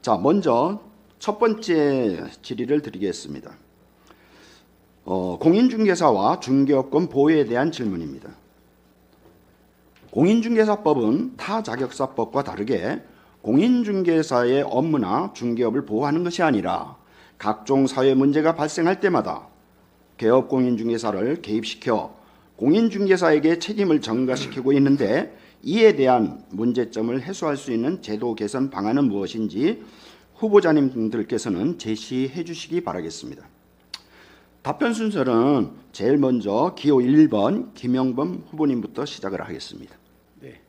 자, 먼저 첫 번째 질의를 드리겠습니다. 공인중개사와 중개업권 보호에 대한 질문입니다. 공인중개사법은 타 자격사법과 다르게 공인중개사의 업무나 중개업을 보호하는 것이 아니라 각종 사회 문제가 발생할 때마다 개업 공인중개사를 개입시켜 공인중개사에게 책임을 전가시키고 있는데, 이에 대한 문제점을 해소할 수 있는 제도 개선 방안은 무엇인지 후보자님들께서는 제시해 주시기 바라겠습니다. 답변 순서는 제일 먼저 기호 1번 김영범 후보님부터 시작을 하겠습니다. 네,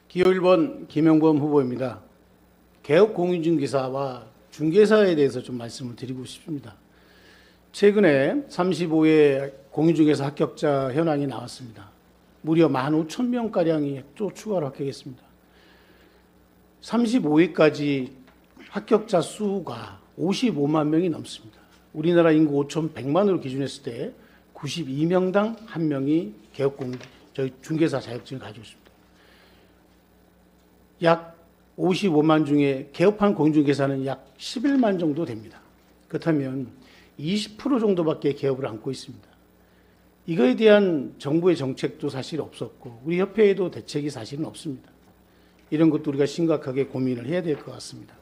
기호 1번 김영범 후보입니다. 개업 공인중개사와 중개사에 대해서 좀 말씀을 드리고 싶습니다. 최근에 35회 공인중개사 합격자 현황이 나왔습니다. 무려 15,000명가량이 또 추가로 합격했습니다. 35회까지 합격자 수가 55만 명이 넘습니다. 우리나라 인구 5,100만으로 기준했을 때 92명당 1명이 저희 중개사 자격증을 가지고 있습니다. 약 55만 중에 개업한 공인중개사는 약 11만 정도 됩니다. 그렇다면 20% 정도밖에 개업을 안고 있습니다. 이거에 대한 정부의 정책도 사실 없었고 우리 협회에도 대책이 사실은 없습니다. 이런 것도 우리가 심각하게 고민을 해야 될 것 같습니다.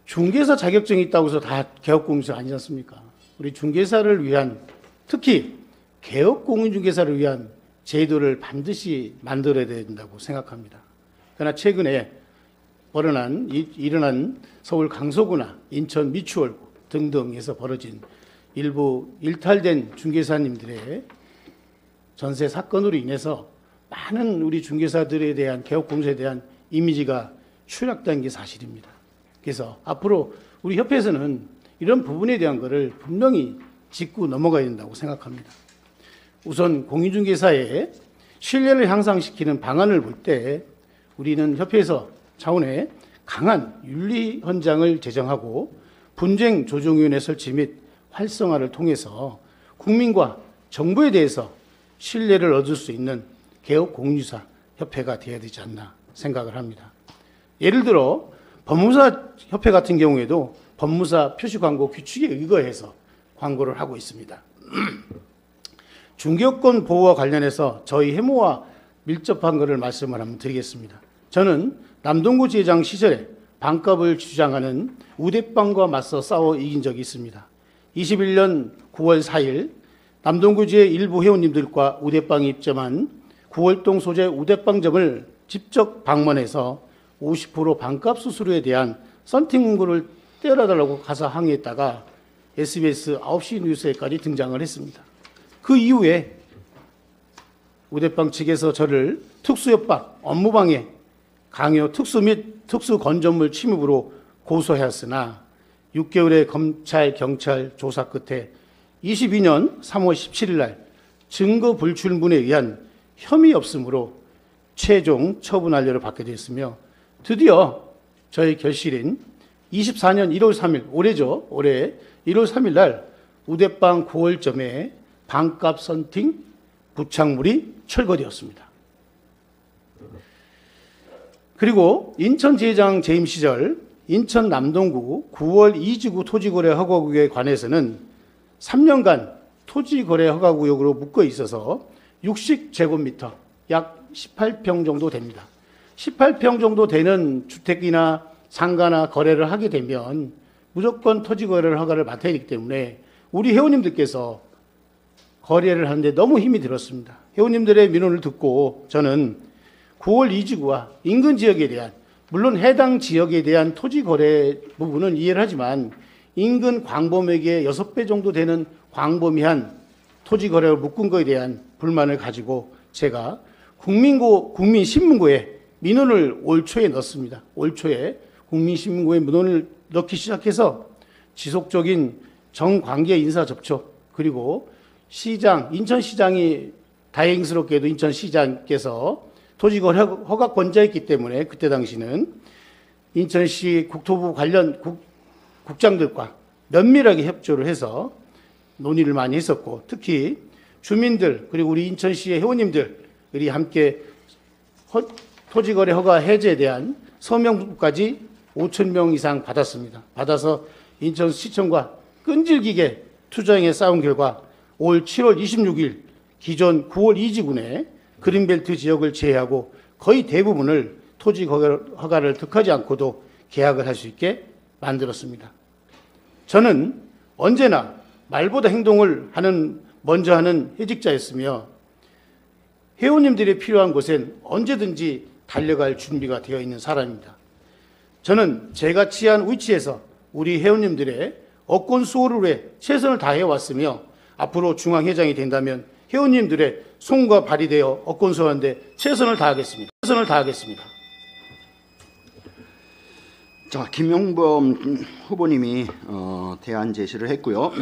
중개사 자격증이 있다고 해서 다 개업공인중개사 아니지 않습니까? 우리 중개사를 위한, 특히 개업공인중개사를 위한 제도를 반드시 만들어야 된다고 생각합니다. 그러나 최근에 일어난 서울 강서구나 인천 미추홀구 등등에서 벌어진 일부 일탈된 중개사님들의 전세 사건으로 인해서 많은 우리 중개사들에 대한 개업공인중개사에 대한 이미지가 추락된 게 사실입니다. 그래서 앞으로 우리 협회에서는 이런 부분에 대한 것을 분명히 짚고 넘어가야 된다고 생각합니다. 우선 공인중개사의 신뢰를 향상시키는 방안을 볼 때 우리는 협회에서 차원의 강한 윤리 헌장을 제정하고 분쟁 조정위원회 설치 및 활성화를 통해서 국민과 정부에 대해서 신뢰를 얻을 수 있는 개업 공인중개사 협회가 되어야 되지 않나 생각을 합니다. 예를 들어 법무사 협회 같은 경우에도 법무사 표시광고 규칙에 의거해서 광고를 하고 있습니다. 중개업권 보호와 관련해서 저희 해모와 밀접한 것을 말씀을 한번 드리겠습니다. 저는 남동구 지회장 시절에 반값을 주장하는 우대빵과 맞서 싸워 이긴 적이 있습니다. 21년 9월 4일 남동구지회 일부 회원님들과 우대빵이 입점한 구월동 소재 우대빵점을 직접 방문해서 50% 반값 수수료에 대한 썬팅 문구를 떼어달라고 가서 항의했다가 SBS 9시 뉴스에까지 등장을 했습니다. 그 이후에 우대빵 측에서 저를 특수협박, 업무방해, 강요, 특수 및 특수 건전물 침입으로 고소하였으나 6개월의 검찰, 경찰 조사 끝에 22년 3월 17일 날 증거 불출문에 의한 혐의 없음으로 최종 처분 완료를 받게 되었으며, 드디어 저희 결실인 24년 1월 3일, 올해 1월 3일 날 우대빵 9월점에 반값 썬팅 부착물이 철거되었습니다. 그리고 인천지회장 재임 시절 인천 남동구 9월 2지구 토지거래 허가구역에 관해서는 3년간 토지거래 허가구역으로 묶어 있어서 60제곱미터, 약 18평 정도 됩니다. 18평 정도 되는 주택이나 상가나 거래를 하게 되면 무조건 토지거래를 허가를 맡아야 되기 때문에 우리 회원님들께서 거래를 하는데 너무 힘이 들었습니다. 회원님들의 민원을 듣고 저는 9월 2지구와 인근 지역에 대한, 물론 해당 지역에 대한 토지 거래 부분은 이해를 하지만 인근 광범위액의 6배 정도 되는 광범위한 토지 거래를 묶은 것에 대한 불만을 가지고 제가 국민신문고에 민원을 올 초에 넣습니다. 올 초에 국민신문고에 민원을 넣기 시작해서 지속적인 정관계 인사 접촉, 그리고 인천시장이 다행스럽게도 인천시장께서 토지거래 허가권자였기 때문에 그때 당시는 인천시 국토부 관련 국장들과 면밀하게 협조를 해서 논의를 많이 했었고, 특히 주민들 그리고 우리 인천시의 회원님들이 함께 토지거래 허가 해제에 대한 서명까지 5,000명 이상 받았습니다. 받아서 인천시청과 끈질기게 투쟁에 싸운 결과 올 7월 26일 기존 9월 이지군의 그린벨트 지역을 제외하고 거의 대부분을 토지 허가를 득하지 않고도 계약을 할 수 있게 만들었습니다. 저는 언제나 말보다 행동을 먼저 하는 해직자였으며 회원님들이 필요한 곳엔 언제든지 달려갈 준비가 되어 있는 사람입니다. 저는 제가 취한 위치에서 우리 회원님들의 어권 수호를 위해 최선을 다해 왔으며 앞으로 중앙회장이 된다면 회원님들의 손과 발이 되어 어권 수호하는 데 최선을 다하겠습니다. 자, 김용범 후보님이 대안 제시를 했고요.